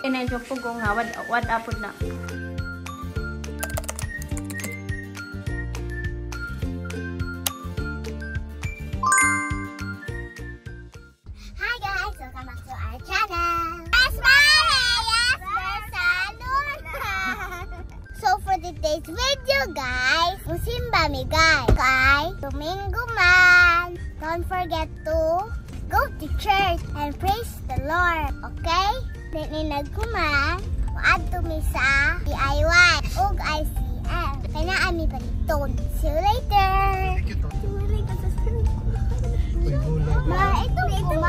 Kinenjok pugong ha, wad apod na. Hi guys, welcome back to our channel. Yes, salon. So for today's video guys, musimba mi guys. Kay Domingo man. Don't forget to go to church and praise the Lord, okay? Then nagkuman, add to me sa DIY ug ICM. Kaya na ami baliton. See you later. Ma, ito ma.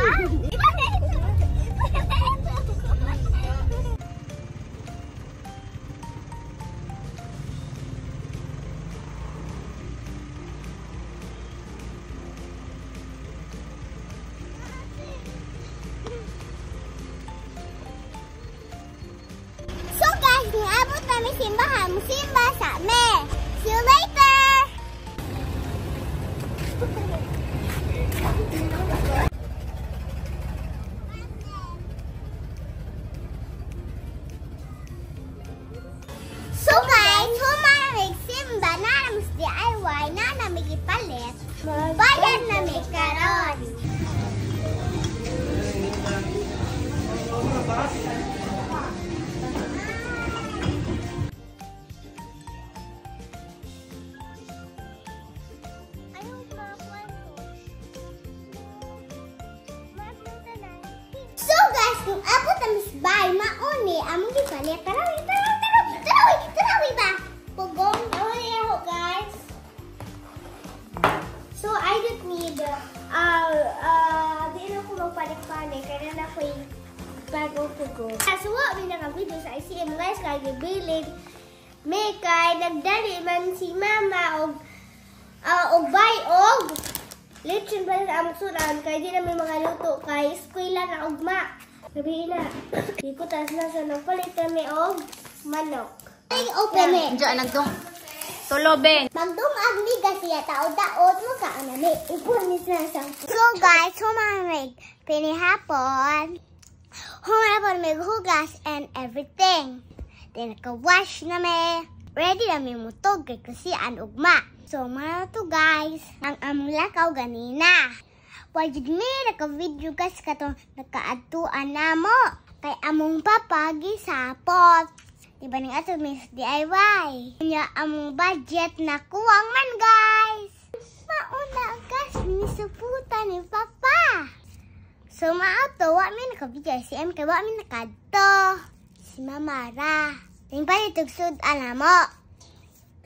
So guys, niabot namin simbahan. Musimba sa me. See you later. So guys, humarang simba na namin DIY na namin ipalit. Bayan namin karon. So guys, kung abot ang misbay, mauni, among gipalit. Tarawi ba? Pugong, tarawi ako guys. So I don't need, di na ko magpanik-panik, kaya na ko yung bagong pugong. So what may naka-video sa ICM guys, kaya gibilid, may kay nagdali man si mama og bay lechon ba sa among sudan kay di na may mga luto kay eskwela na ugma. Gabi na. Ikutas na sa nagpalit kami og manok. Ay, open it. Diyan nagdong. Tulobin. Magdumag ni siya taod-daod mo ka anami. Ipunis na sa. So guys, humamig pinihapon. Humapon may hugas and everything. Then naka-wash na may. Ready na may mutog kay kasi an ugma. So, mga to guys, ang among lakaw ganina. Wajig mi naka-video guys katong nakaadtuan na mo. Kay among papagi sapot. Diba ning ato Miss DIY. Kanya among budget na kuwang man guys. Mauna guys, minisuputan ni Papa. So, mga to, wa mi naka-video ICM kay wa mi nakadto. Si Mama Ra. Tingpa nitugsud alam mo.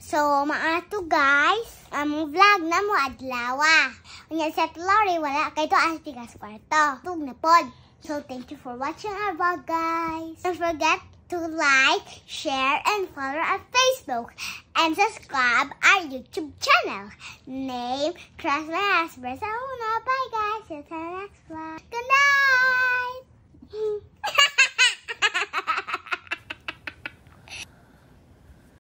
So, mga to guys, among vlog na mo adlawa. Unya sa Lori, wala kay to as tigas kwarto. Tug na pod. So, thank you for watching our vlog guys. Don't forget to like, share, and follow our Facebook. And subscribe our YouTube channel. Name, Trust My Aspersa. Bye guys, see you till the next vlog. Good night!